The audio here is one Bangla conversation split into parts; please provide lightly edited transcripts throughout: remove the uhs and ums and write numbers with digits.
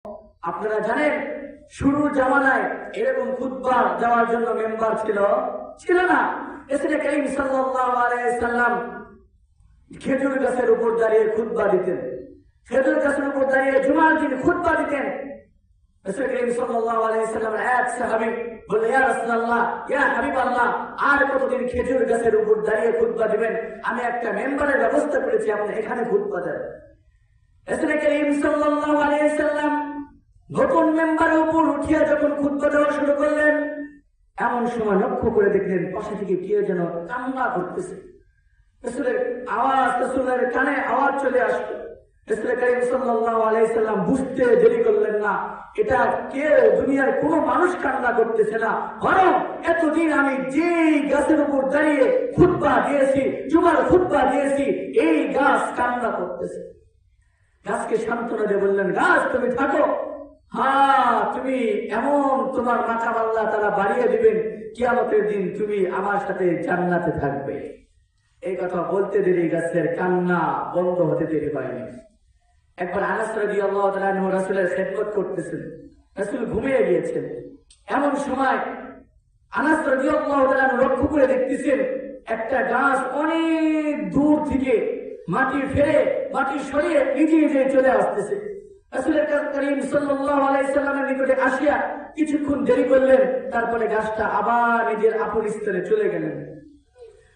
আপনারা জানেন শুরু জামানায় এরকম খুতবা দেওয়ার জন্য মেম্বার ছিল না। রাসূল করিম সাল্লাল্লাহু আলাইহি সাল্লাম খেজুর গাছের উপর দাঁড়িয়ে খুতবা দিতেন, খেজুর গাছের উপর দাঁড়িয়ে জুমার দিন খুতবা দিতেন। রাসূল করিম সাল্লাল্লাহু আলাইহি সাল্লামের এক সাহাবী বলল, ইয়া রাসূলুল্লাহ, ইয়া হাবিবাল্লাহ, আর কতদিন খেজুর গাছের উপর দাঁড়িয়ে খুতবা দিবেন? আমি একটা মেম্বারের ব্যবস্থা করেছি, আপনি এখানে খুতবা দেন। রাসূল করিম সাল্লাল্লাহু আলাইহি সাল্লাম নতুন মেম্বারের উপর উঠিয়া যখন খুতবা দেওয়া শুরু করলেন, এমন সময় লক্ষ্য করে দেখলেন পাশে থেকে কেউ যেন কান্না করতেছে। রাসূলের আওয়াজ, রাসূলের কানে আওয়াজ চলে আসলো। রাসূল করিম সাল্লাল্লাহু আলাইহি সাল্লাম বুঝতে দেরি করলেন না, এটা কেউ দুনিয়ার কোনো মানুষ কান্না করতেছে না, বরং এতদিন আমি যেই গাছের উপর দাঁড়িয়ে খুতবা দিয়েছি, জুমার খুতবা দিয়েছি, এই গাছ কান্না করতেছে। গাছকে সান্ত্বনা দিয়ে বললেন, গাছ তুমি থাকো, হ্যাঁ তুমি এমন তোমার মাকাম আল্লাহ তাআলা বাড়িয়ে দিবেন, কিয়ামতের দিন তুমি আমার সাথে জান্নাতে থাকবে। এই কথা বলতে দেরি গাছের কান্না বন্ধ হতে দেরি হয়নি। একবার আনাস রাদিয়াল্লাহু তাআলা আনহু রাসূলের খেদমত করতেছেন, রাসূল ঘুমিয়ে গিয়েছেন। এমন সময় আনাস রাদিয়াল্লাহু তাআলা আনহু লক্ষ্য করে দেখতেছেন একটা গাছ অনেক দূর থেকে মাটি ফেলে, মাটি সরিয়ে নিজে নিজে চলে আসতেছে। রাসূল করিম সাল্লাল্লাহু আলাইহি সাল্লামের নিকটে আসিয়া কিছুক্ষণ দেরি করলেন, তারপরে গাছটা আবার নিজের আপন স্থানে চলে গেলেন।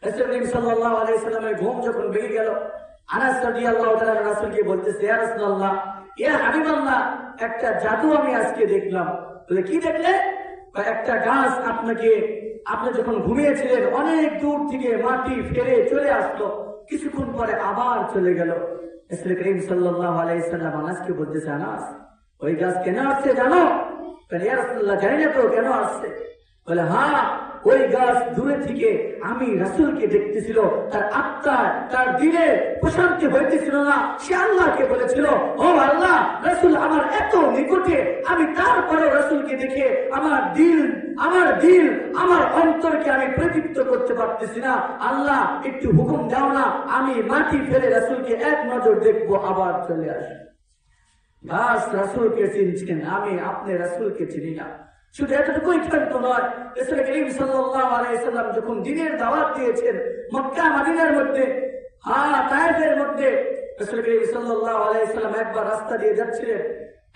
রাসূল করিম সাল্লাল্লাহু আলাইহি সাল্লামের ঘুম যখন ভেঙে গেল, আনাস রাদিয়াল্লাহু তাআলা রাসূলকে বলতেছে, ইয়া রাসূলুল্লাহ, ইয়া হাবিবাল্লাহ, একটা জাদু আমি আজকে দেখলাম। বলে, কি দেখলে? একটা গাছ আপনি যখন ঘুমিয়েছিলেন অনেক দূর থেকে মাটি ফেলে চলে আসলো, কিছুক্ষণ পরে আবার চলে গেল। রাসূল করিম সাল্লাল্লাহু আলাইহি সাল্লাম আনাসকে বলতেছে, আনাস, ওই গাছ কেন আসছে জানো? বলে, ইয়া রাসূলুল্লাহ, জানি না তো, কেন আসছে? বলে, হ্যাঁ, ওই গাছ দূরে থেকে আমি রাসূলকে দেখতেছিল, তার আত্মা, তার দিলে প্রশান্তি হইতেছিল না। সে আল্লাহকে বলেছিল, ও আল্লাহ, রাসূল আমার এত নিকটে, আমি তারপরে রাসূলকে দেখে আমার দিল, আমার অন্তরকে আমি প্রদীপ্ত করতে পারতেছি না। আল্লাহ একটু হুকুম দাও না, আমি মাটি ফেলে রাসূলকে এক নজর দেখবো, আবার চলে আসি। গাছ রাসূলকে চিনছেন, আপনি রাসূলকে চিনি না। শুধু এতটুকুই ক্ষান্ত নয়, রাসূল করিম সাল্লাল্লাহু আলাইহি সাল্লাম যখন দ্বীনের দাওয়াত দিয়েছেন মক্কা মদিনার মধ্যে, তায়েফের মধ্যে, রাসূল করিম সাল্লাল্লাহু আলাইহি সাল্লাম একবার রাস্তা দিয়ে যাচ্ছিলেন।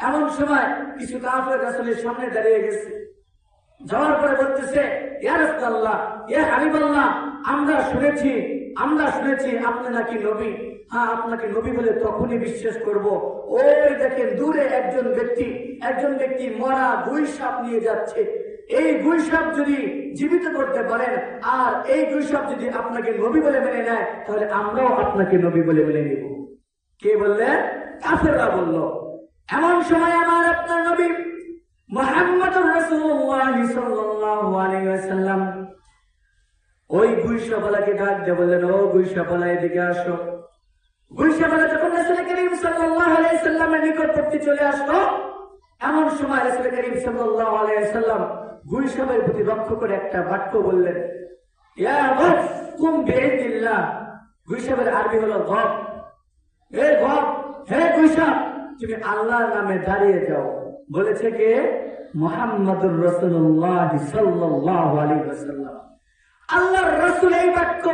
এমন সময় কিছু কাফের রাসূলের সামনে দাঁড়িয়ে গেছে। যাওয়ার পরে বলতেছে, ইয়া রাসূলুল্লাহ, ইয়া হাবিবাল্লাহ, আমরা শুনেছি আপনি নাকি নবী। হ্যাঁ, আপনাকে নবী বলে তখনই বিশ্বাস করব। ওই দেখেন দূরে একজন ব্যক্তি মরা গুই সাপ নিয়ে যাচ্ছে। এই গুই সাপ যদি জীবিত করতে পারেন, আর এই গুই সাপ যদি আপনাকে নবী বলে মেনে নেয়, তাহলে আমরাও আপনাকে নবী বলে মেনে নিব। কে বললেন? কাফেররা বলল। এমন সময় আমার আপনার নবী মুহাম্মদুর রাসূলুল্লাহ সাল্লাল্লাহু আলাইহি ওয়াসাল্লাম ওই গুইসাপালাকে ডাক দিয়ে বললেন, ও গুইসাপালা, এদিকে আসো। গুইসাপালা যখন রাসূল করিম সাল্লাল্লাহু আলাইহি সাল্লামের নিকটবর্তী চলে আসলো, এমন সময় রাসূল করিম সাল্লাল্লাহু আলাইহি সাল্লাম গুইসাপের প্রতি লক্ষ্য করে একটা বাক্য বললেন, ইয়া গফ কুম বিইদিল্লাহ। গুইসাপের আরবি হলো গফ। হে গফ, হে গুইসাপ, তুমি আল্লাহর নামে দাঁড়িয়ে যাও। বলেছে কে? মুহাম্মদুর রাসূলুল্লাহ সাল্লাল্লাহু আলাইহি ওয়াসাল্লাম। আল্লাহর রাসূল এই বাক্য